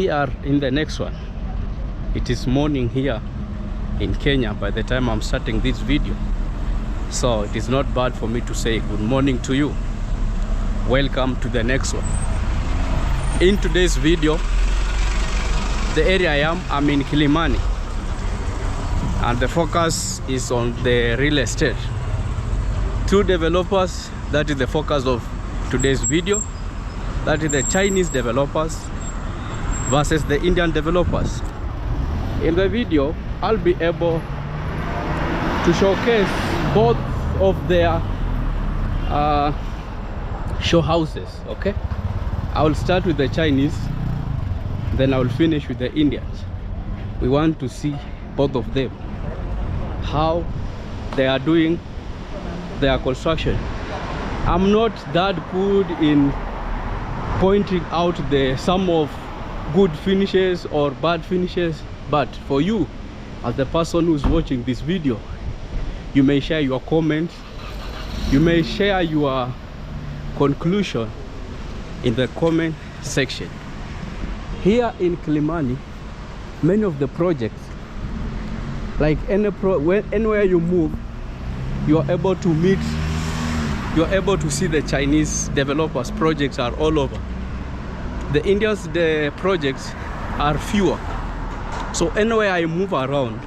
we are in the next one. It is morning here in Kenya by the time I'm starting this video, so it is not bad for me to say good morning to you. Welcome to the next one. In today's video, the area I'm in Kilimani, and the focus is on the real estate. Two developers, that is the focus of today's video. That is the Chinese developers versus the Indian developers. In the video, I'll be able to showcase both of their show houses. Okay, I will start with the Chinese, then I will finish with the Indians. We want to see both of them, how they are doing their construction. I'm not that good in pointing out some of good finishes or bad finishes, but for you as the person who's watching this video, you may share your comments, you may share your conclusion in the comment section. Here in Kilimani, many of the projects, like anywhere you move, you are able to meet, you are able to see the Chinese developers. Projects are all over. The Indians, the projects are fewer. So anywhere I move around,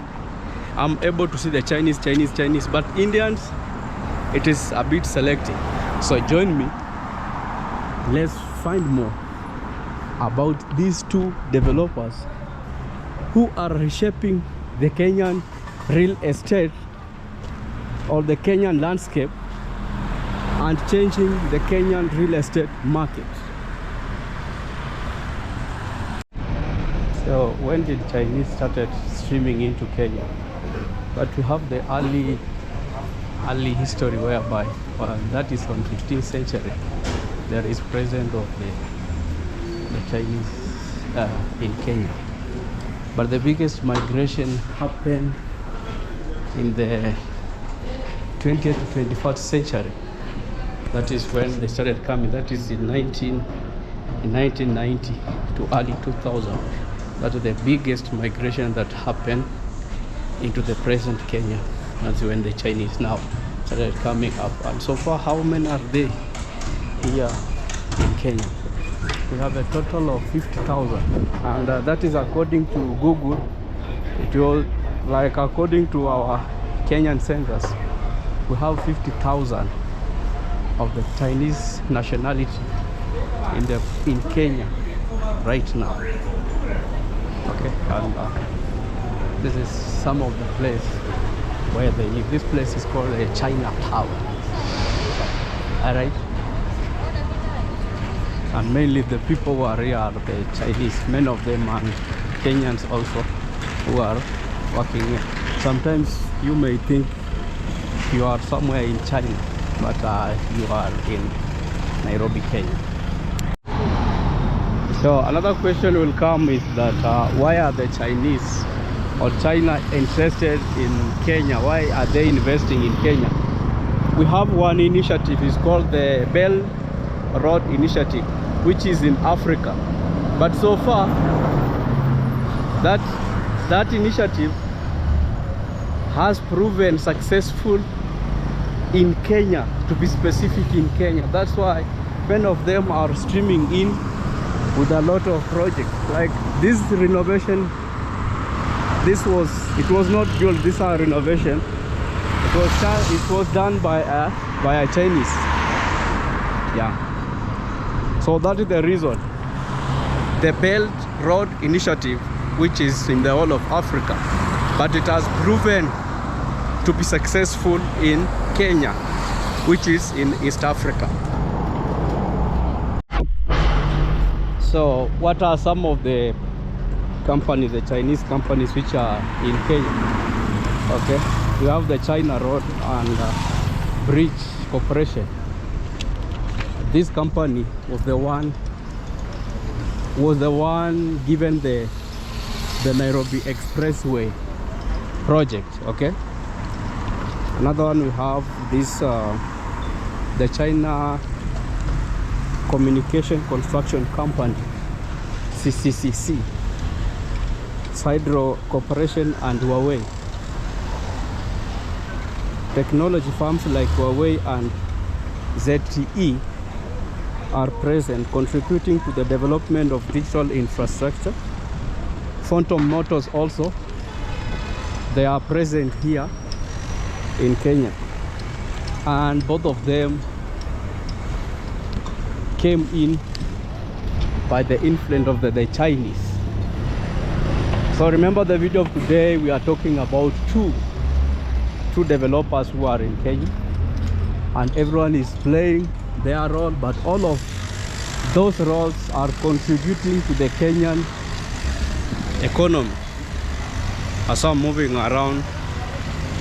I'm able to see the Chinese. But Indians, it is a bit selective. So join me. Let's find more about these two developers who are reshaping the Kenyan real estate or the Kenyan landscape and changing the Kenyan real estate market. So when did Chinese started streaming into Kenya? But we have the early history whereby that is on 15th century. There is presence of the Chinese in Kenya. But the biggest migration happened in the 20th to 21st century. That is when they started coming. That is in 1990 to early 2000. That is the biggest migration that happened into the present Kenya. That's when the Chinese now started coming up. And so far, how many are they here in Kenya? We have a total of 50,000, and that is according to Google. It was like according to our Kenyan census, we have 50,000 of the Chinese nationality in Kenya right now. Okay, and this is some of the place where they live. This place is called a China Tower. All right. And mainly the people who are here are the Chinese. Many of them are Kenyans also who are working here. Sometimes you may think you are somewhere in China, but you are in Nairobi, Kenya. So another question will come is that why are the Chinese or China interested in Kenya? Why are they investing in Kenya? We have one initiative, it's called the Belt Road Initiative, which is in Africa. But so far, that initiative has proven successful in Kenya, to be specific in Kenya. That's why many of them are streaming in with a lot of projects. Like this renovation, it was not built, this renovation. It was done by a Chinese. Yeah. So that is the reason. The Belt Road Initiative, which is in the whole of Africa, but it has proven to be successful in Kenya, which is in East Africa. So what are some of the companies, the Chinese companies which are in Kenya? Okay, we have the China Road and Bridge Corporation. This company was the one given the Nairobi Expressway project. Okay, another one we have this the China Communication Construction Company, CCCC, Hydro Corporation and Huawei. Technology firms like Huawei and ZTE are present, contributing to the development of digital infrastructure. Phantom Motors also, they are present here in Kenya, and both of them came in by the influence of the Chinese. So remember the video of today, we are talking about two developers who are in Kenya, and everyone is playing their role, but all of those roles are contributing to the Kenyan economy. As I'm moving around,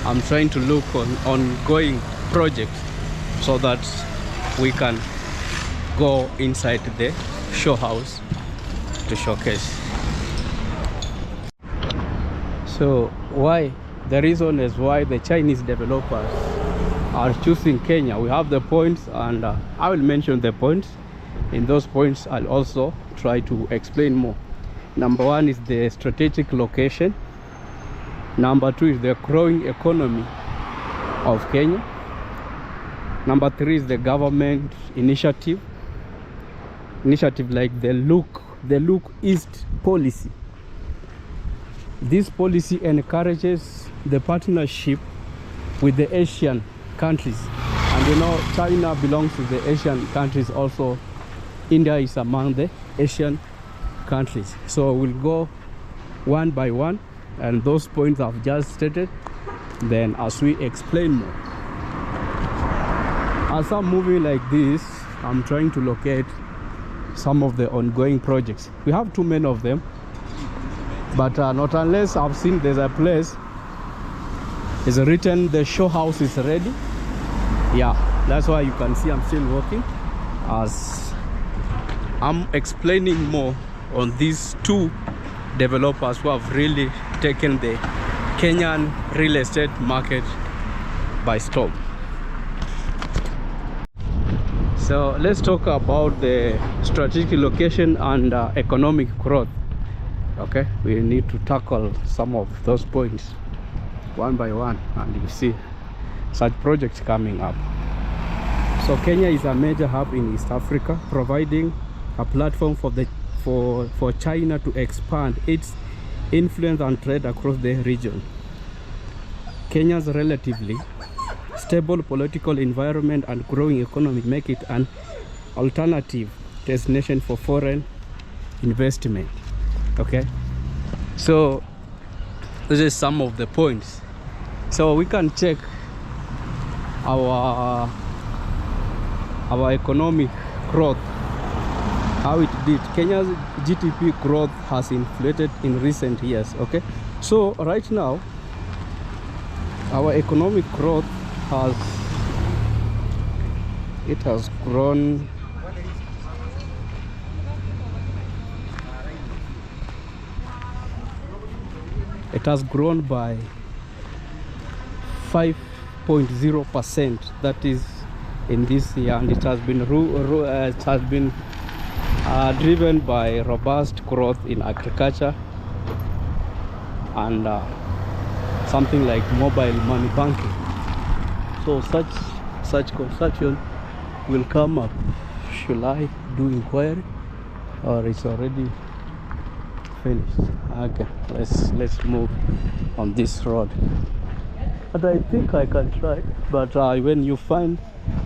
I'm trying to look on ongoing projects so that we can go inside the show house to showcase. So why? The reason is why the Chinese developers are choosing Kenya. We have the points, and I will mention the points. In those points, I'll also try to explain more. Number one is the strategic location. Number two is the growing economy of Kenya. Number three is the government initiative like the Look East policy. This policy encourages the partnership with the Asian countries, and you know China belongs to the Asian countries also. India is among the Asian countries. So we'll go one by one, and those points I've just stated, then as we explain more. As I'm moving like this, I'm trying to locate some of the ongoing projects. We have too many of them, but not unless I've seen there's a place is written the show house is ready. Yeah, that's why you can see I'm still working as I'm explaining more on these two developers who have really taken the Kenyan real estate market by storm. So let's talk about the strategic location and economic growth. Okay, we need to tackle some of those points one by one, and you see such projects coming up. So Kenya is a major hub in East Africa, providing a platform for China to expand its influence and trade across the region. Kenya's relatively stable political environment and growing economy make it an alternative destination for foreign investment. Okay, so this is some of the points. So we can check our economic growth, how it did. Kenya's GDP growth has inflated in recent years. Okay, so right now our economic growth has grown by 5.0%, that is in this year, and it has been driven by robust growth in agriculture and something like mobile money banking. So such construction will come up. Should I do inquiry, or it's already finished? Okay, let's move on this road. But I think I can try. But when you find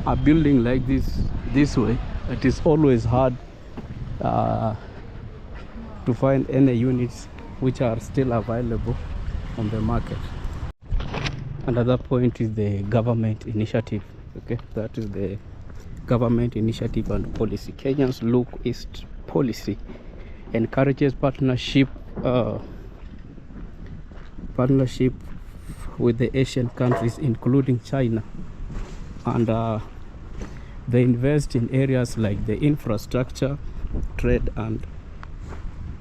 a building like this way, it is always hard to find any units which are still available on the market. Another point is the government initiative. Okay, that is the government initiative and policy. Kenya's Look East policy encourages partnership with the Asian countries, including China, and they invest in areas like the infrastructure, trade, and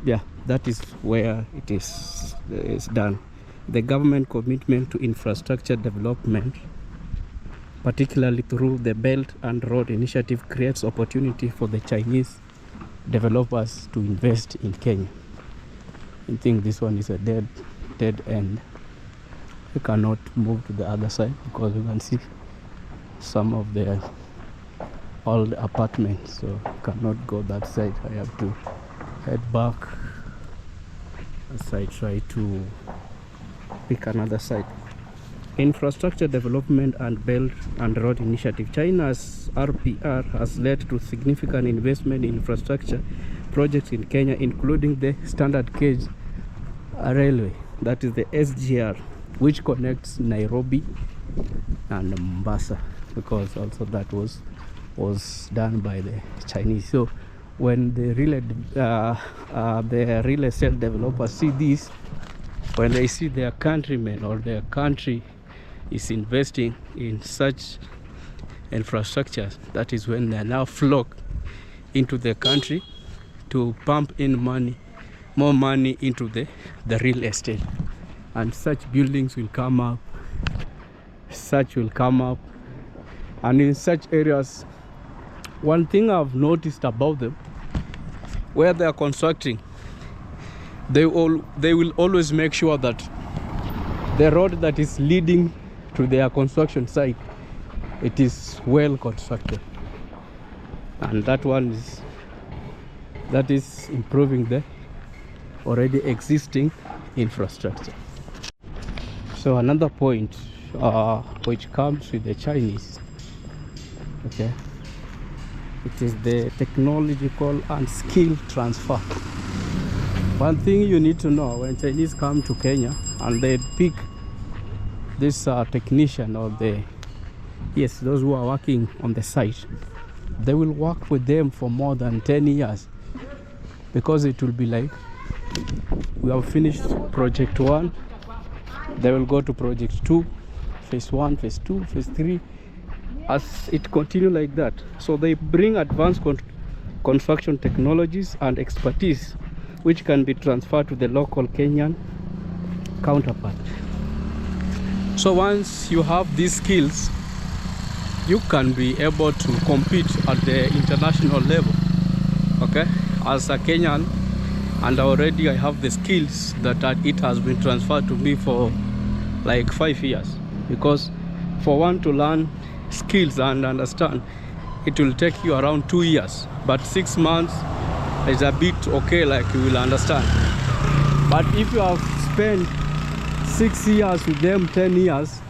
yeah, that is where it is done. The government commitment to infrastructure development, particularly through the Belt and Road Initiative, creates opportunity for the Chinese developers to invest in Kenya. I think this one is a dead end. You cannot move to the other side because you can see some of the old apartments, so you cannot go that side. I have to head back as I try to pick another side. Infrastructure Development and Belt and Road Initiative. China's RPR has led to significant investment in infrastructure projects in Kenya, including the standard gauge railway, that is the SGR, which connects Nairobi and Mombasa, because also that was done by the Chinese. So when the real estate developers see this, when they see their countrymen or their country is investing in such infrastructure, that is when they now flock into the country to pump in more money into the real estate, and such buildings will come up, and in such areas, one thing I've noticed about them, where they are constructing, they will always make sure that the road that is leading to their construction site, it is well constructed, and that is improving the already existing infrastructure. So another point which comes with the Chinese, okay, it is the technological and skill transfer. One thing you need to know, when Chinese come to Kenya and they pick this technician or those who are working on the site, they will work with them for more than 10 years, because it will be like, we have finished project 1, they will go to project 2, phase 1, phase 2, phase 3, as it continue like that. So they bring advanced construction technologies and expertise which can be transferred to the local Kenyan counterpart. So once you have these skills, you can be able to compete at the international level, okay, as a Kenyan. And already I have the skills that it has been transferred to me for like 5 years, because for one to learn skills and understand, it will take you around 2 years, but 6 months is a bit okay, like you will understand. But if you have spent 6 years with them, 10 years,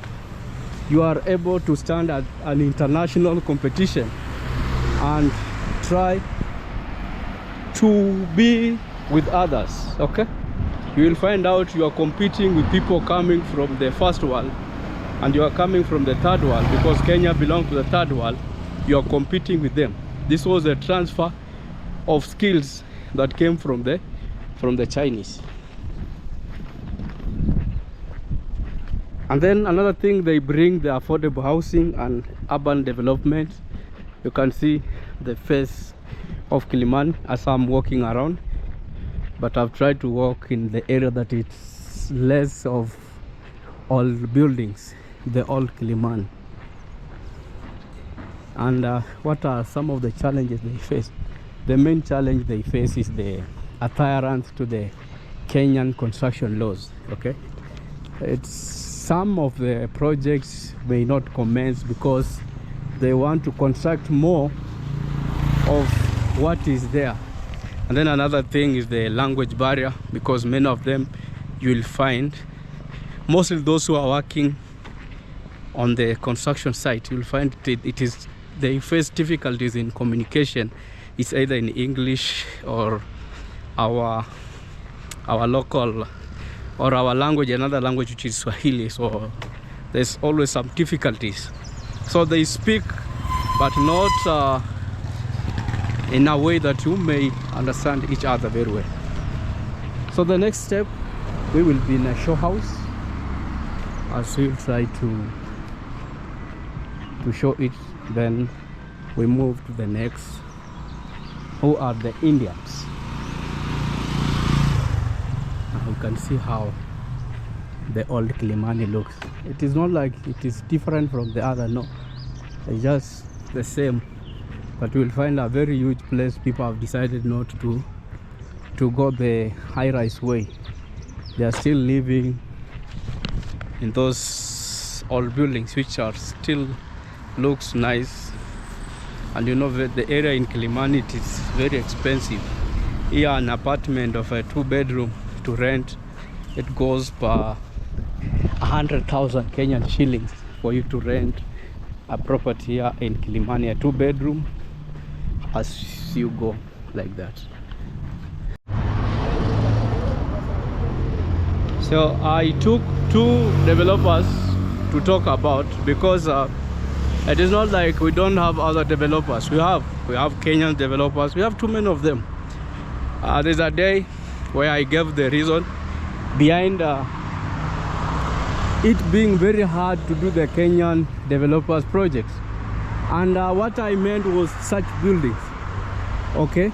you are able to stand at an international competition and try to be with others, okay? You will find out you are competing with people coming from the first world, and you are coming from the third world, because Kenya belongs to the third world. You are competing with them. This was a transfer of skills that came from the Chinese. And then another thing, they bring the affordable housing and urban development. You can see the face of Kilimani as I'm walking around, but I've tried to walk in the area that it's less of old buildings, the old Kilimani. And what are some of the challenges they face? The main challenge they face is the adherence to the Kenyan construction laws, okay? Some of the projects may not commence because they want to construct more of what is there. And then another thing is the language barrier, because many of them, you will find, mostly those who are working on the construction site, you will find they face difficulties in communication. It's either in English or our local, or our language, another language which is Swahili. So there's always some difficulties. So they speak, but not in a way that you may understand each other very well. So the next step, we will be in a show house, as we'll try to show it. Then we move to the next, who are the Indians. And you can see how the old Kilimani looks. It is not like it is different from the other, no, it's just the same but you will find a very huge place. People have decided not to go the high-rise way. They are still living in those old buildings, which are still looks nice. And you know that the area in Kilimani, it is very expensive. Here an apartment of a 2-bedroom to rent, it goes per 100,000 Kenyan shillings for you to rent a property here in Kilimani, a 2-bedroom, as you go like that. So I took 2 developers to talk about, because it is not like we don't have other developers. We have Kenyan developers. We have too many of them. There's a day where I gave the reason behind it being very hard to do the Kenyan developers projects, and what I meant was such buildings. Okay,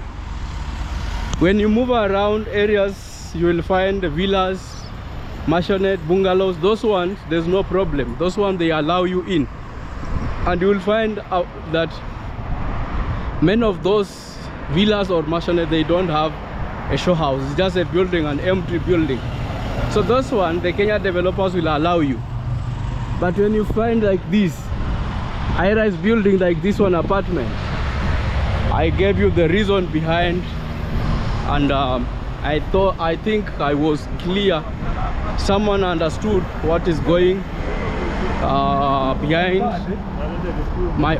when you move around areas, you will find the villas, maisonette, bungalows. Those ones, there's no problem. Those ones, they allow you in, and you will find out that many of those villas or maisonette, they don't have a show house. It's just a building, an empty building. So those ones, the Kenya developers will allow you. But when you find like this high-rise building, like this one apartment, I gave you the reason behind, and I think I was clear. Someone understood what is going behind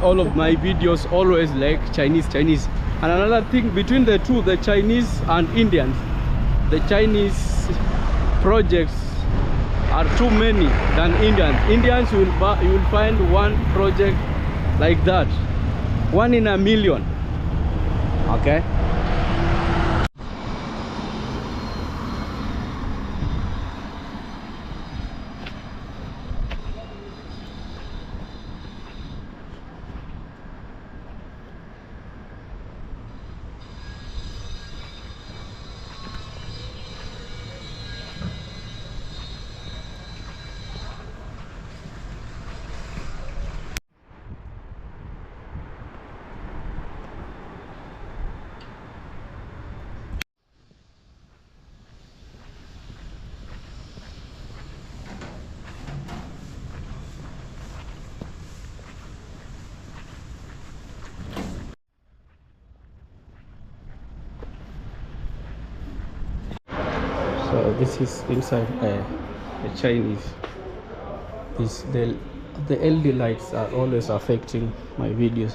all of my videos, always like Chinese. And another thing, between the two, the Chinese and Indians, the Chinese projects are too many than Indians. Indians, you will find one project like that, 1 in a million. Okay. So this is inside a Chinese. The LED lights are always affecting my videos.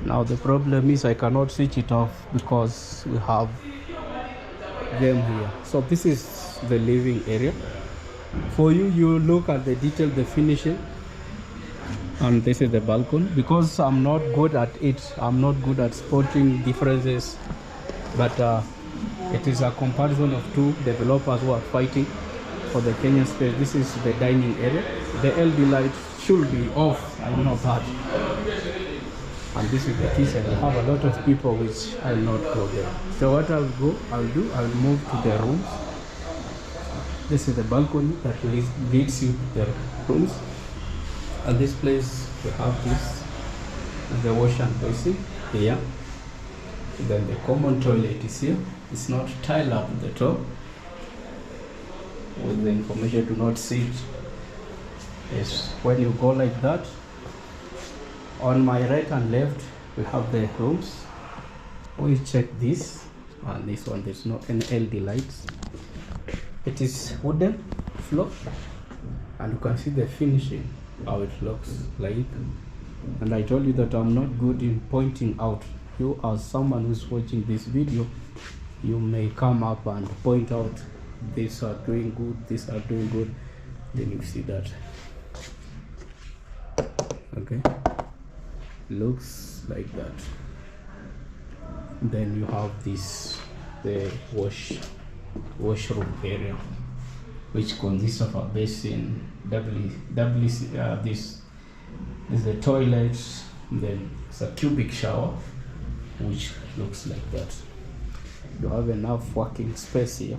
Now the problem is I cannot switch it off because we have them here. So this is the living area. For you look at the detail, the finishing, and this is the balcony. Because I'm not good at it, I'm not good at spotting differences, but it is a comparison of 2 developers who are fighting for the Kenyan space. This is the dining area. The LED light should be off, I know that. And this is the kitchen. I have a lot of people which I'll not go there. So what I'll move to the rooms. This is the balcony that leads you to the rooms. And this place, we have this, the wash and basin here. Then the common toilet is here. It's not tiled up at the top. With the information, do not see it. Yes, when you go like that, on my right and left, we have the rooms. We check this, and this one, there's no any LED lights. It is wooden floor, and you can see the finishing, how it looks like. And I told you that I'm not good in pointing out. You, as someone who's watching this video, you may come up and point out, these are doing good, these are doing good. Then you see that. Okay, looks like that. Then you have this, the washroom area, which consists of a basin, this is the toilet, then it's a cubic shower, which looks like that. You have enough working space here.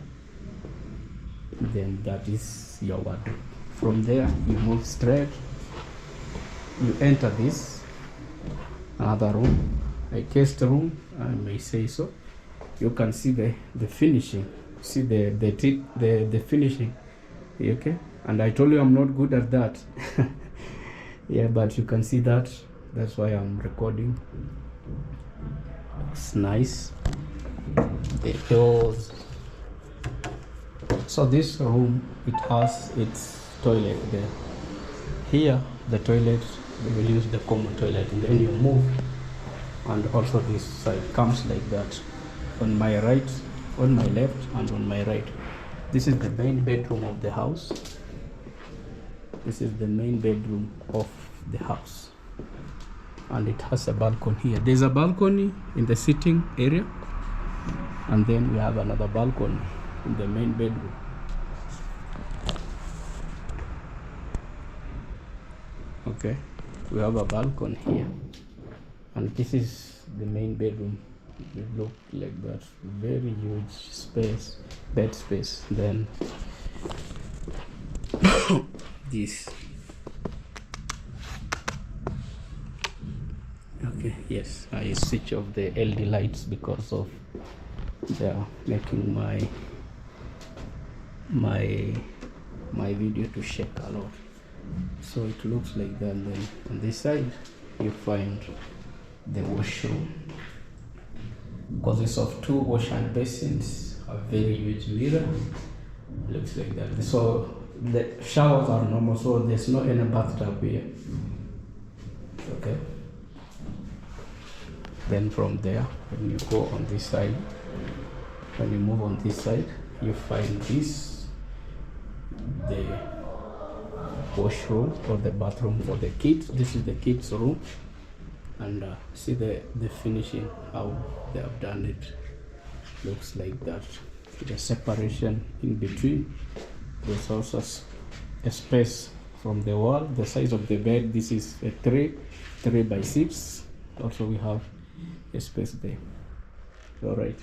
Then that is your wardrobe. From there you move straight, you enter this another room. a guest room, I may say so. You can see the finishing. See the finishing. Okay, and I told you I'm not good at that. Yeah, but you can see that. That's why I'm recording. It's nice. The doors. So this room, it has its toilet there. Here, the toilet, we will use the common toilet, and then you move, and also this side comes like that. On my right, on my left, and on my right. This is the main bedroom of the house. This is the main bedroom of the house, and it has a balcony here. There's a balcony in the sitting area, and then we have another balcony in the main bedroom. Okay, we have a balcony here, and this is the main bedroom. It look like that. Very huge space, bed space. Then this. Okay, yes, I switch off the LED lights because of they are making my video to shake a lot. So it looks like that. Then on this side you find the washroom. Consists of 2 wash hand basins, a very huge mirror. Looks like that. So the showers are normal, so there's no any bathtub here. Okay. Then from there, when you go on this side, when you move on this side, you find this, the washroom or the bathroom for the kids. This is the kids' room, and see the finishing, how they have done it. Looks like that. The separation in between. There's also a space from the wall. The size of the bed, this is a 3 by 6. Also we have a space there. All right.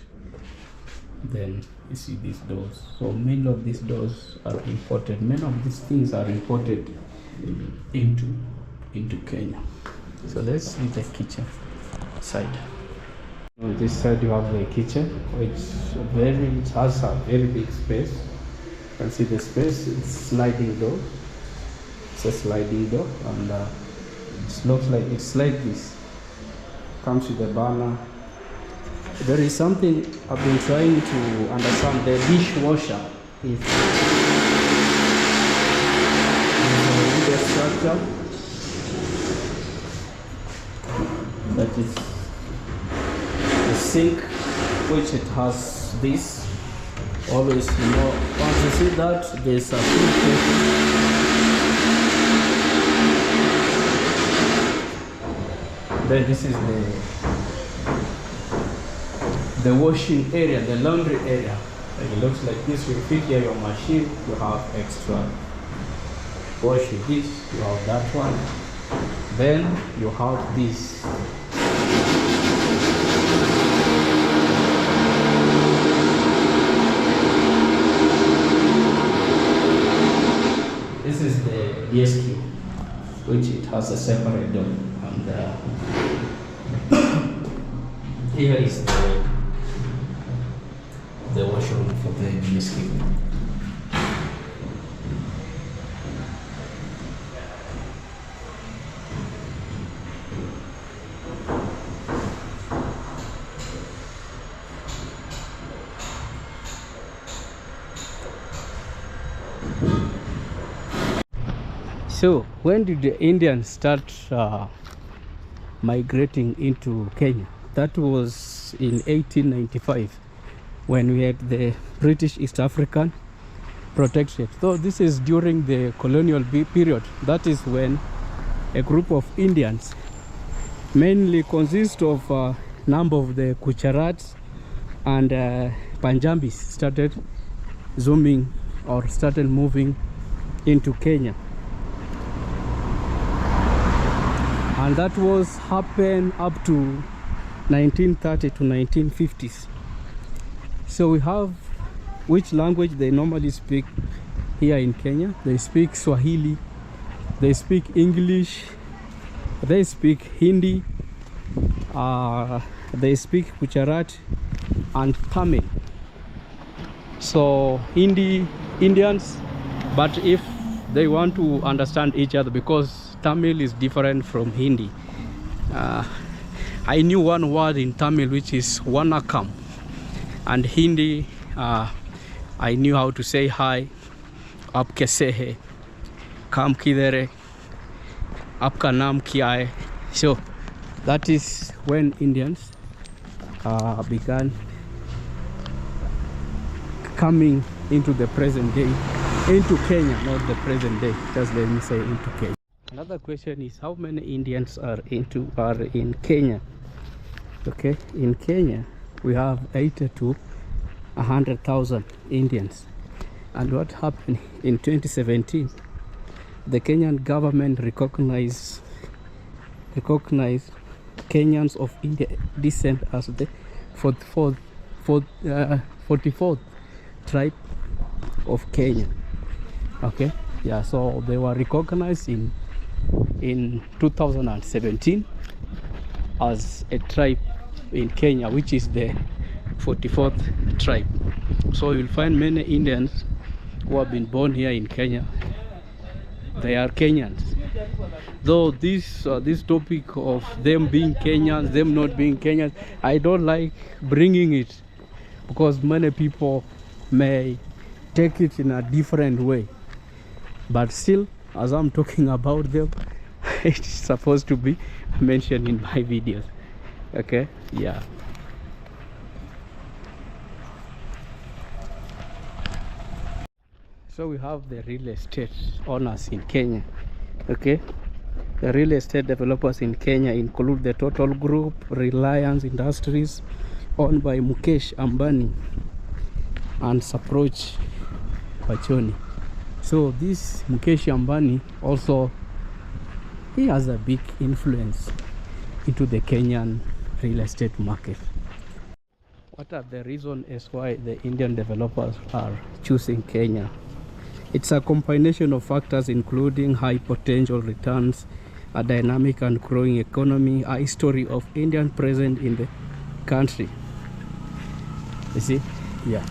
Then you see these doors. So many of these doors are imported. Many of these things are imported into Kenya. So let's see the kitchen side. On this side you have the kitchen, which it has a very big space. You can see the space. It's sliding door. It's a sliding door, and it looks like it's like this. Comes with a burner. There is something I've been trying to understand. The dishwasher is a structure that is the sink, which it has this. Always, once you see that, there's a filter. Then this is the washing area, the laundry area. It looks like this. You fit here your machine, you have extra washing this, you have that one. Then you have this. This is the DSQ, which it has a separate door, and here is the washroom for the DSQ. So when did the Indians start migrating into Kenya? That was in 1895 when we had the British East African Protectorate. So this is during the colonial period. That is when a group of Indians, mainly consist of a number of the Gujarats and Punjabis, started zooming or started moving into Kenya. And that was happened up to 1930 to 1950s. So we have which language they normally speak here in Kenya. They speak Swahili, they speak English, they speak Hindi, they speak Gujarati and Tamil. So Indians, but if they want to understand each other, because Tamil is different from Hindi. I knew one word in Tamil which is wanakam, and Hindi I knew how to say hi, aap kaise hai, kam kidhar hai, aapka naam kya hai. So that is when Indians began coming into the present day, into Kenya, not the present day, just let me say into Kenya. Another question is, how many Indians are in Kenya? Okay, in Kenya we have 80 to 100,000 Indians. And what happened in 2017, the Kenyan government recognized Kenyans of Indian descent as the 44th tribe of Kenya. Okay, yeah, so they were recognized in 2017 as a tribe in Kenya, which is the 44th tribe. So you'll find many Indians who have been born here in Kenya, they are Kenyans. Though this topic of them being Kenyans, them not being Kenyans, I don't like bringing it, because many people may take it in a different way. But still, as I'm talking about them, it's supposed to be mentioned in my videos. Okay, yeah. So we have the real estate owners in Kenya. Okay, the real estate developers in Kenya include the Total Group, Reliance Industries, owned by Mukesh Ambani and Saproch Pachoni. So this Mukesh Ambani also, he has a big influence into the Kenyan real estate market. What are the reasons as why the Indian developers are choosing Kenya? It's a combination of factors including high potential returns, a dynamic and growing economy, a history of Indian presence in the country. You see? Yeah.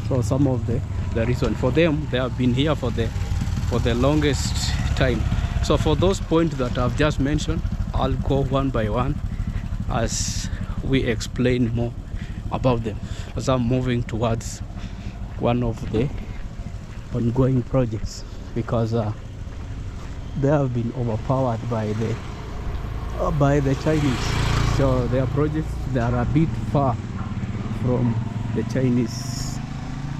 So some of the reason for them, they have been here for the longest time. So for those points that I've just mentioned, I'll go one by one as we explain more about them, as I'm moving towards one of the ongoing projects, because they have been overpowered by the Chinese. So their projects, they are a bit far from the Chinese,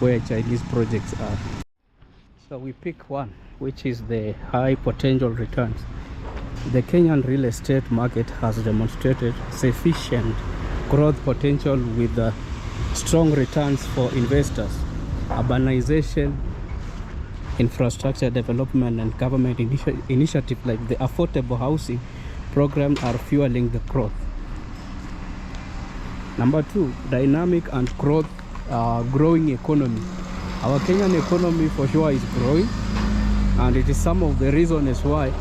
where Chinese projects are. So we pick one, which is the high potential returns. The Kenyan real estate market has demonstrated sufficient growth potential with strong returns for investors. Urbanization, infrastructure development, and government initiatives like the affordable housing program are fueling the growth. Number two, dynamic and growing economy. Our Kenyan economy for sure is growing, and it is some of the reasons why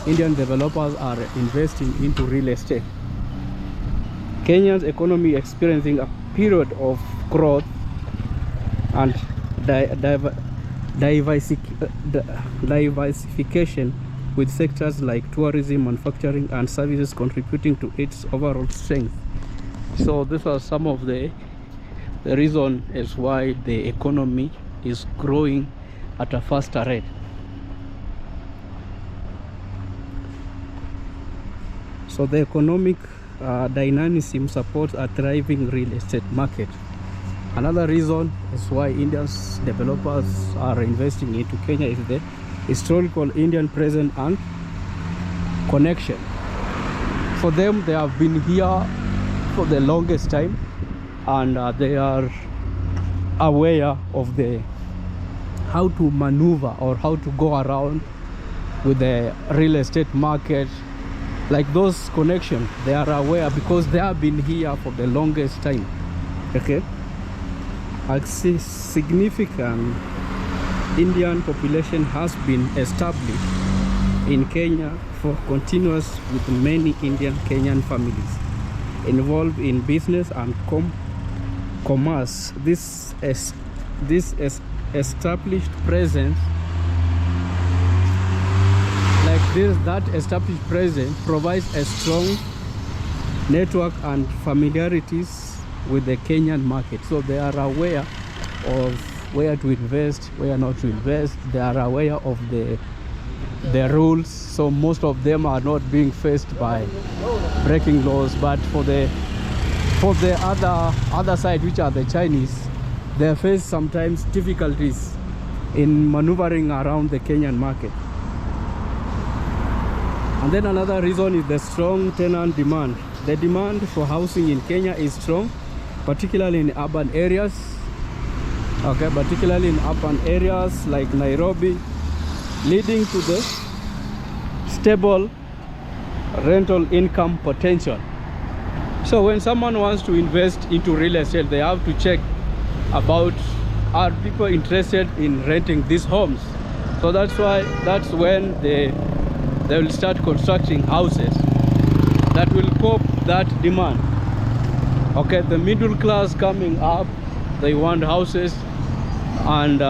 Indian developers are investing into real estate. Kenya's economy experiencing a period of growth and diversification, with sectors like tourism, manufacturing, and services contributing to its overall strength. So these are some of the reason is why the economy is growing at a faster rate. So the economic dynamism supports a thriving real estate market. Another reason is why India's developers are investing into Kenya is the historical Indian presence and connection. For them, they have been here for the longest time, and they are aware of how to maneuver or how to go around with the real estate market. Like those connections, they are aware because they have been here for the longest time. Okay, a significant Indian population has been established in Kenya for continuous with many Indian Kenyan families. involved in business and commerce. This established presence, that established presence provides a strong network and familiarities with the Kenyan market. So they are aware of where to invest, where not to invest. They are aware of the rules. So most of them are not being faced by breaking laws. But for the other side, which are the Chinese, they face sometimes difficulties in maneuvering around the Kenyan market. And then another reason is the strong tenant demand. The demand for housing in Kenya is strong, particularly in urban areas. Okay, particularly in urban areas like Nairobi, leading to the stable rental income potential. So when someone wants to invest into real estate, they have to check about, are people interested in renting these homes? So that's when they will start constructing houses that will cope that demand. Okay, the middle class coming up, they want houses, and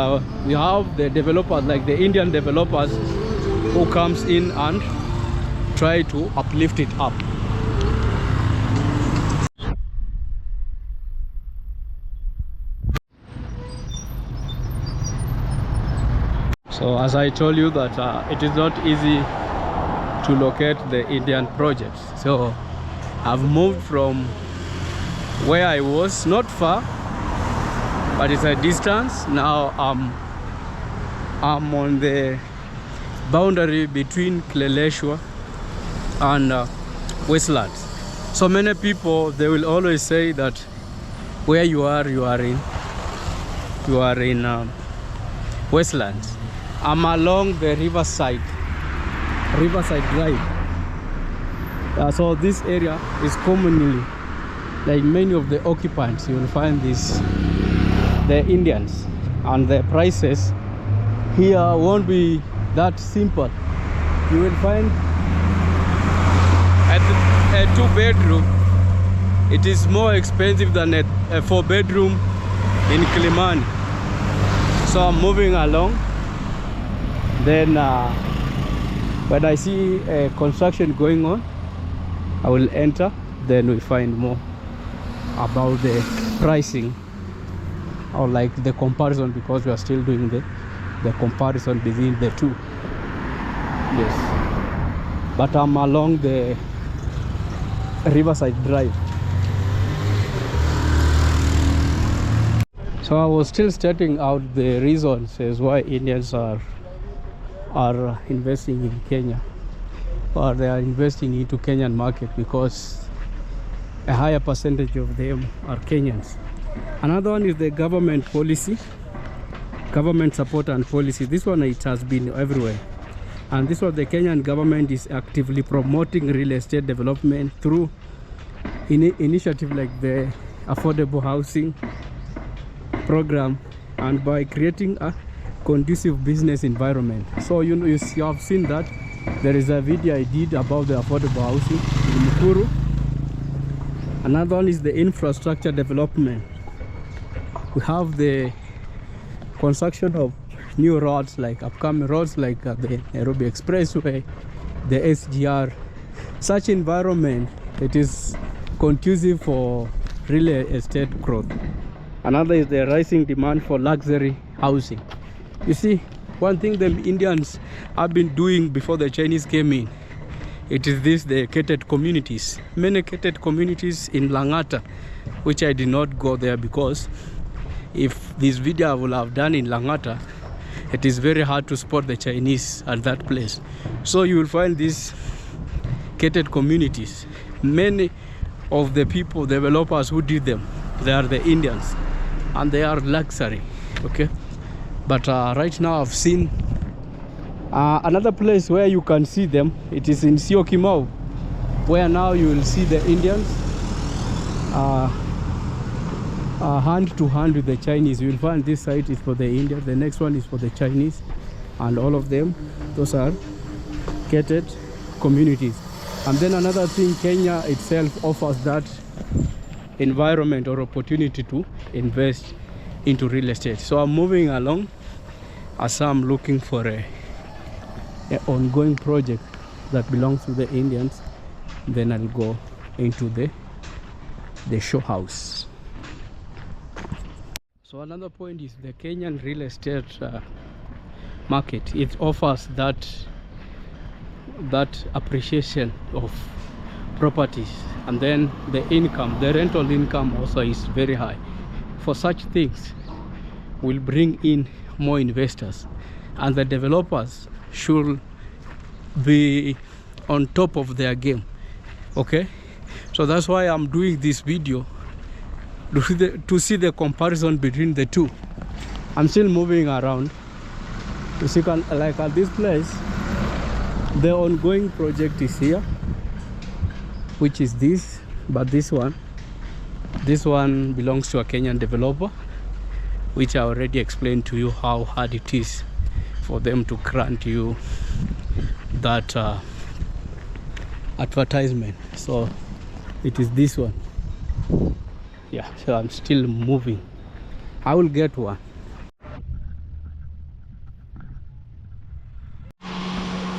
we have the developers, like the Indian developers, who comes in and try to uplift it up. So as I told you that it is not easy to locate the Indian projects. So I've moved from where I was, not far, but it's a distance. Now I'm on the boundary between Kileleshwa and Westlands. So many people, they will always say that where you are in Westlands. I'm along the Riverside Drive. So this area is commonly, like many of the occupants, you will find the Indians, and the prices here won't be that simple. You will find a 2-bedroom, it is more expensive than a 4-bedroom in Kilimani. So I'm moving along. Then when I see construction going on, I will enter. Then we find more about the pricing, or like the comparison, because we are still doing the comparison between the two. Yes, but I'm along the Riverside Drive. So I was still stating out the reasons as why Indians are investing in Kenya, or they are investing into Kenyan market, because a higher percentage of them are Kenyans. Another one is the government policy, government support and policy. This one, it has been everywhere, and this one, the Kenyan government is actively promoting real estate development through initiative like the affordable housing program, and by creating a conducive business environment. So you have seen that there is a video I did about the affordable housing in Mukuru. Another one is the infrastructure development. We have the construction of new roads, like upcoming roads like the Nairobi Expressway, the SGR. Such environment, it is conducive for real estate growth. Another is the rising demand for luxury housing. You see, one thing the Indians have been doing before the Chinese came in, it is the gated communities. Many gated communities in Langata, which I did not go there, because if this video I will have done in Langata, it is very hard to spot the Chinese at that place. So you will find these gated communities. Many of the people, developers who did them, they are the Indians, and they are luxury. Okay, but right now I've seen another place where you can see them. It is in Syokimau, where now you will see the Indians hand to hand with the Chinese. You will find this site is for the Indians, the next one is for the Chinese, and all of them, those are gated communities. And then another thing, Kenya itself offers that environment or opportunity to invest into real estate. So I'm moving along as I'm looking for a ongoing project that belongs to the Indians. Then I'll go into the show house. So another point is the Kenyan real estate market. It offers that appreciation of properties, and then the income, the rental income also is very high. For such things will bring in more investors, and the developers should be on top of their game. Okay, so that's why I'm doing this video, to see the comparison between the two. I'm still moving around. As you can, like at this place, the ongoing project is here, which is this, but this one belongs to a Kenyan developer, which I already explained to you how hard it is for them to grant you that advertisement. So it is this one. Yeah, so I'm still moving. I will get one.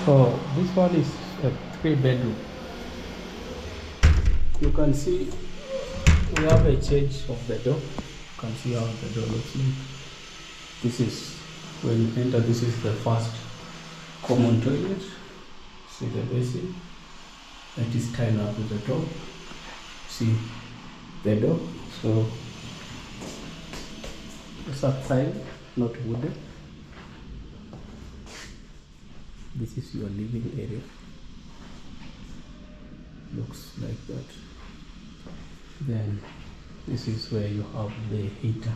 So this one is a 3-bedroom. You can see we have a change of the door. You can see how the door looks like. This is when you enter. This is the first common toilet. See the basin. That is tied up with the top. See the door. So it's a tile, not wooden. This is your living area. Looks like that. Then this is where you have the heater.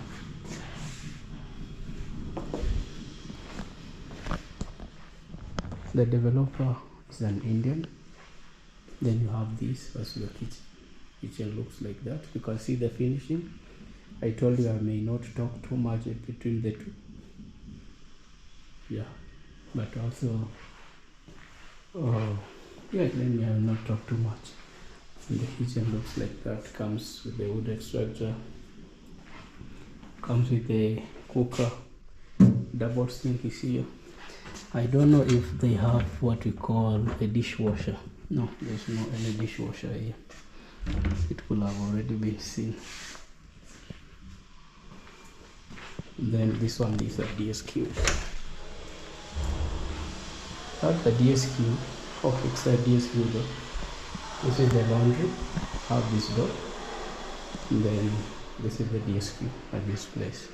The developer is an Indian. Then you have this as your kitchen. Kitchen looks like that. You can see the finishing. I told you I may not talk too much between the two. Yeah, but also, yeah, let me not talk too much. And the kitchen looks like that. Comes with the wood extractor. Comes with the cooker. Double sink is here. I don't know if they have what we call a dishwasher. No, there's no any dishwasher here. It could have already been seen. Then this one is a DSQ. Not the DSQ. Oh, it's a DSQ door. This is the laundry. Have this door. And then this is the DSQ at this place,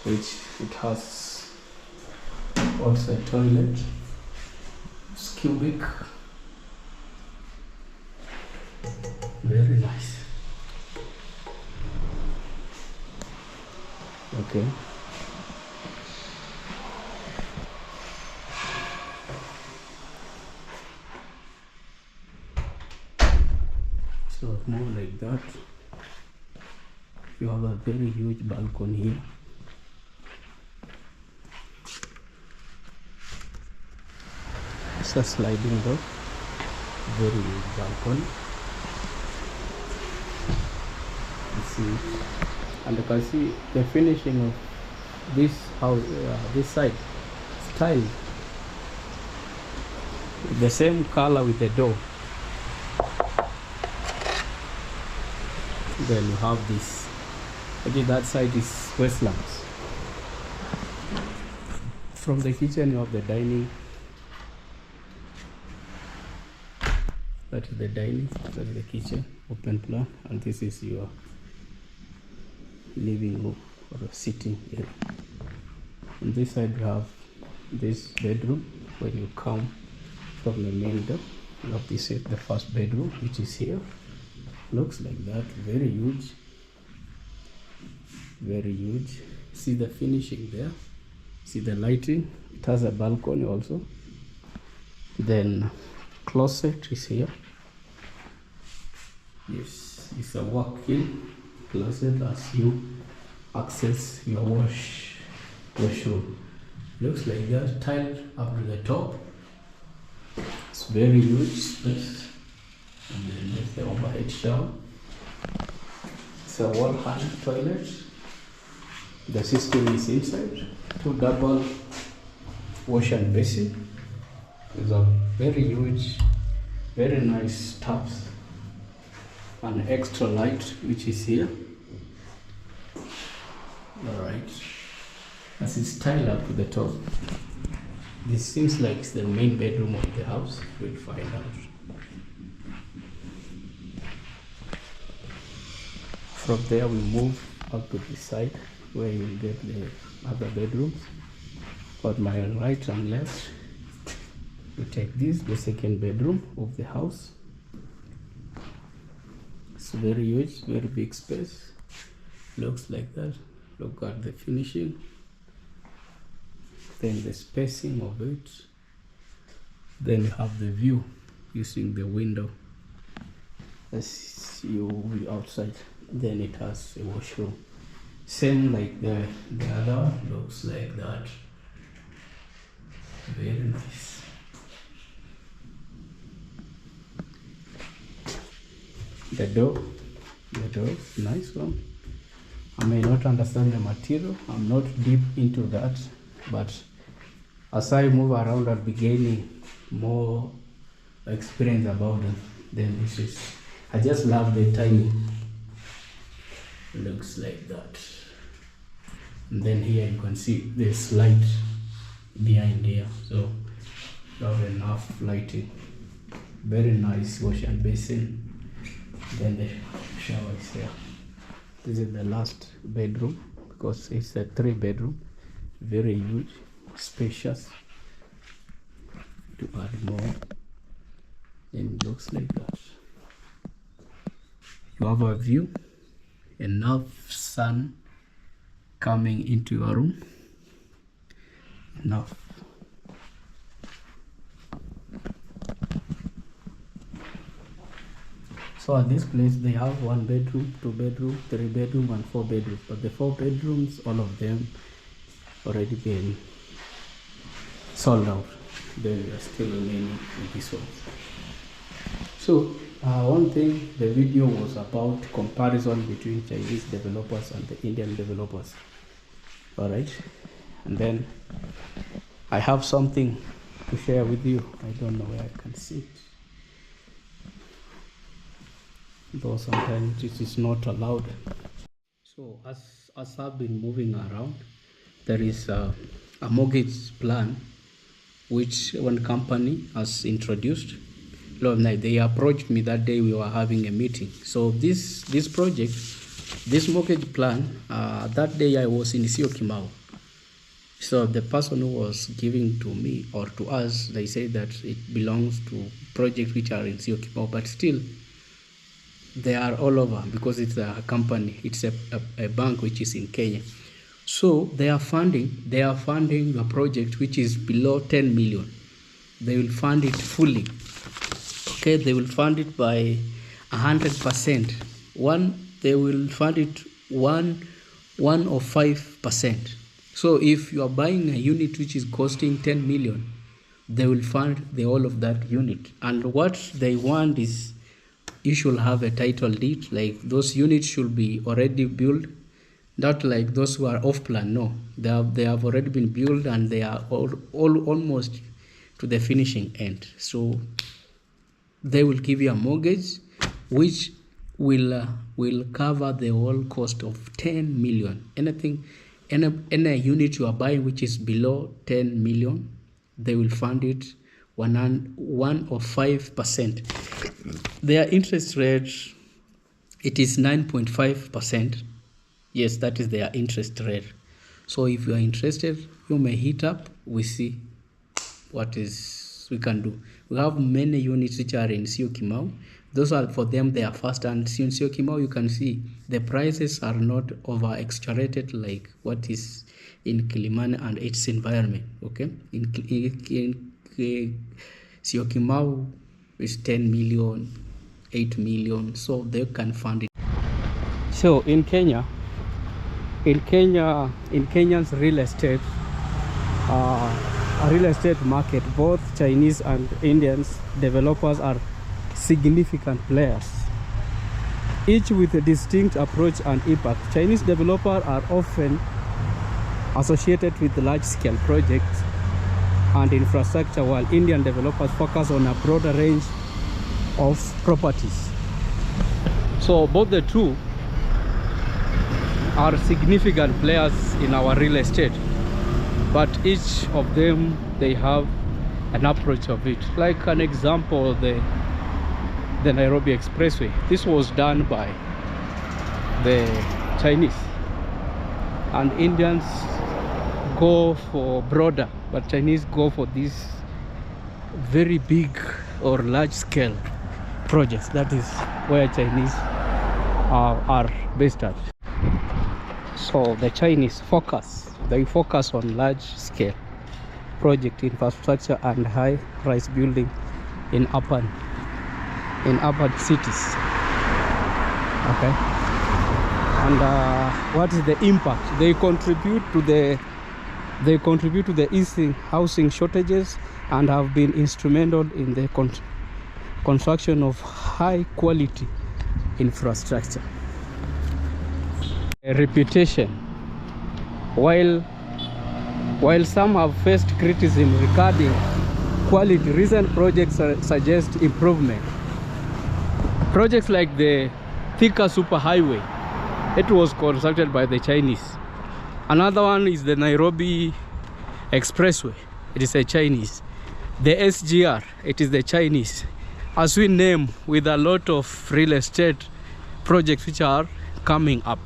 which it has also a toilet. It's cubic. Very nice. Okay. So more like that. You have a very huge balcony here. It's a sliding door. Very huge balcony. You see, and you can see the finishing of this house, this side, style, the same color with the door. Then you have this. Okay, that side is Westlands. From the kitchen you have the dining. That is the dining, that is the kitchen, open plan, and this is your living room or a sitting area. On this side you have this bedroom. When you come from the main door, you have this is the first bedroom, which is here. Looks like that. Very huge, very huge. See the finishing there, see the lighting. It has a balcony also. Then closet is here. Yes, it's a walk-in closet as you access your washroom. Looks like that. Tiled up to the top. It's very huge space. And then there's the overhead shower. It's a wall hung toilet. The system is inside. 2 double wash and basin. There's a very huge, very nice taps. An extra light which is here. Alright. As it's tiled up to the top. This seems like it's the main bedroom of the house. We'll find out. From there we move up to the side where you will get the other bedrooms. On my right and left, we take this, the second bedroom of the house. It's very huge, very big space. Looks like that. Look at the finishing. Then the spacing of it. Then you have the view using the window as you view outside. Then it has a washroom. Same like the other one, looks like that. Very nice. The door is nice one. I may not understand the material. I'm not deep into that, but as I move around, I'll be gaining more experience about it. Then this is, I just love the tiny. Looks like that. And then here you can see this light behind here, so you have enough lighting. Very nice wash and basin. Then the shower is here. This is the last bedroom because it's a 3-bedroom, very huge, spacious. To add more, and it looks like that. You have a view, enough sun coming into your room. Enough. So at this place they have 1 bedroom, 2 bedroom, 3 bedroom and 4 bedrooms. But the 4 bedrooms, all of them already been sold out. There are still remaining in this one. So one thing, the video was about comparison between Chinese developers and the Indian developers. Alright, and then I have something to share with you. I don't know where I can see it, though sometimes it is not allowed. So as I've been moving around, there is a mortgage plan which one company has introduced. They approached me that day we were having a meeting. So this project, this mortgage plan, that day I was in Syokimau. So the person who was giving to me or to us, they say that it belongs to projects which are in Syokimau, but still they are all over because it's a company, it's a bank which is in Kenya. So they are funding a project which is below 10 million. They will fund it fully. Okay, they will fund it by 100%. They will fund it one or 5%. So if you are buying a unit which is costing 10 million, they will fund the whole of that unit. And what they want is you should have a title deed, like those units should be already built, not like those who are off plan. No, they have already been built and they are all almost to the finishing end. So they will give you a mortgage which will cover the whole cost of 10 million. Any unit you are buying which is below 10 million, they will fund it 1 or 5%. Their interest rate, it is 9.5%. Yes, that is their interest rate. So if you are interested, you may hit up. We see what we can do. We have many units which are in Syokimau. Those are for them, they are fast. And in Syokimau, you can see the prices are not over exaggerated like what is in Kilimani and its environment. Okay, in Syokimau is 10 million, 8 million, so they can fund it. So in Kenya's real estate, real estate market, both Chinese and Indians developers are significant players, each with a distinct approach and impact. Chinese developers are often associated with large-scale projects and infrastructure, while Indian developers focus on a broader range of properties. So both the two are significant players in our real estate, but each of them, they have an approach of it. Like an example, the Nairobi Expressway. This was done by the Chinese, and Indians go for broader, but Chinese go for these very big or large scale projects. That is where Chinese are based at. So the Chinese focus on large scale project infrastructure and high rise building in urban cities. Okay, and what is the impact? They contribute to the easing housing shortages and have been instrumental in the construction of high quality infrastructure. A reputation. While some have faced criticism regarding quality, recent projects suggest improvement. Projects like the Thika Superhighway, it was constructed by the Chinese. Another one is the Nairobi Expressway, it is a Chinese. The SGR, it is the Chinese. As we name, with a lot of real estate projects which are coming up.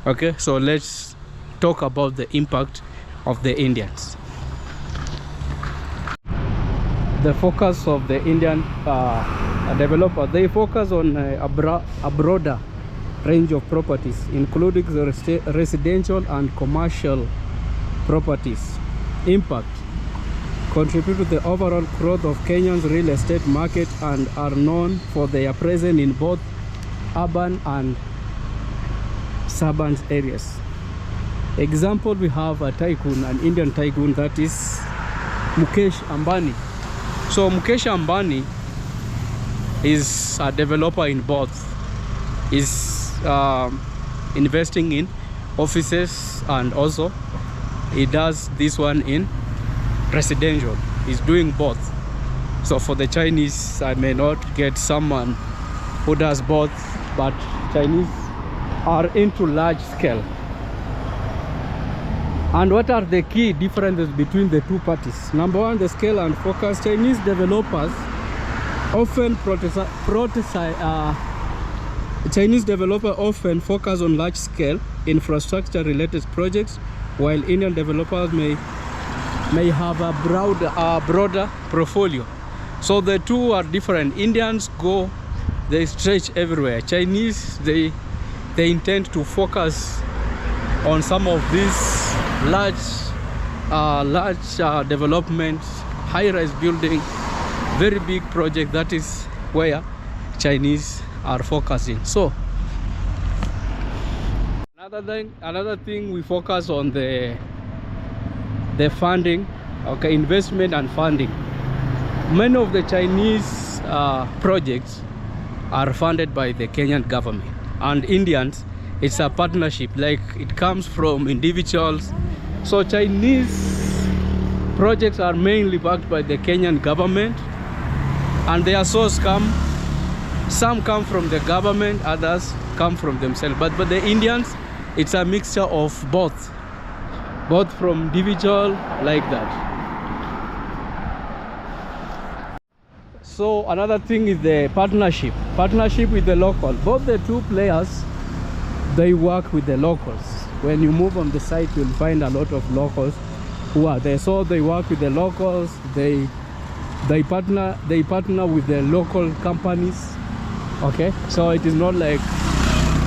Okay, so let's talk about the impact of the Indians. The focus of the Indian developer, they focus on a broader range of properties, including the residential and commercial properties. Impact: contribute to the overall growth of Kenya's real estate market and are known for their presence in both urban and suburban areas. Example, we have a tycoon, an Indian tycoon, that is Mukesh Ambani. So Mukesh Ambani is a developer in both. Is investing in offices, and also he does this one in residential. He's doing both. So for the Chinese, I may not get someone who does both, but Chinese are into large scale. And what are the key differences between the two parties? Number one, the scale and focus. Chinese developers often focus on large scale infrastructure related projects, while Indian developers may have a broader portfolio. So the two are different. Indians they stretch everywhere. Chinese, they intend to focus on some of these large developments, high-rise building, very big project. That is where Chinese are focusing. So another thing, we focus on the funding. Okay, investment and funding. Many of the Chinese projects are funded by the Kenyan government, and Indians, it's a partnership, like it comes from individuals. So Chinese projects are mainly backed by the Kenyan government, and their source some come from the government, others come from themselves. But the Indians, it's a mixture of both from individual, like that. So another thing is the partnership with the local. Both the two players, they work with the locals. When you move on the site, you'll find a lot of locals who are there. So they work with the locals, they partner with the local companies. Okay, so it is not like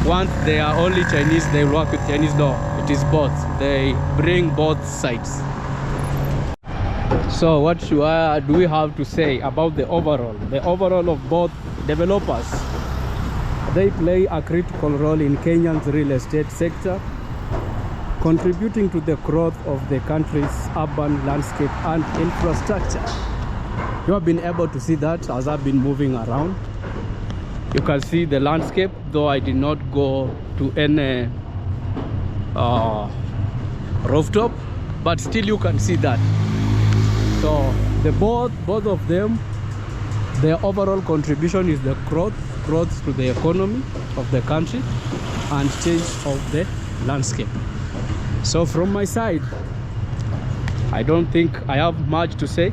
once they are only Chinese, they work with Chinese. No, it is both. They bring both sides. So what do we have to say about the overall? The overall of both developers. They play a critical role in Kenya's real estate sector. contributing to the growth of the country's urban landscape and infrastructure. You have been able to see that as I've been moving around. You can see the landscape, though I did not go to any rooftop, but still you can see that. So the both of them, their overall contribution is the growth to the economy of the country and change of the landscape. So from my side, I don't think I have much to say,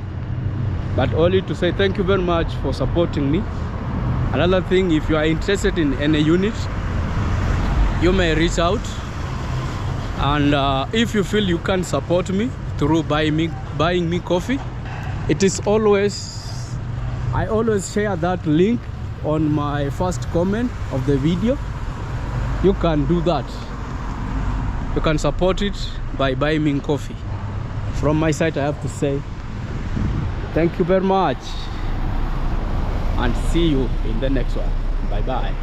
but only to say thank you very much for supporting me. Another thing, if you are interested in any unit, you may reach out, and if you feel you can support me through buying me coffee, it is always, I always share that link on my first comment of the video. You can do that. You can support it by buying me coffee. From my side, I have to say thank you very much, and see you in the next one. Bye bye.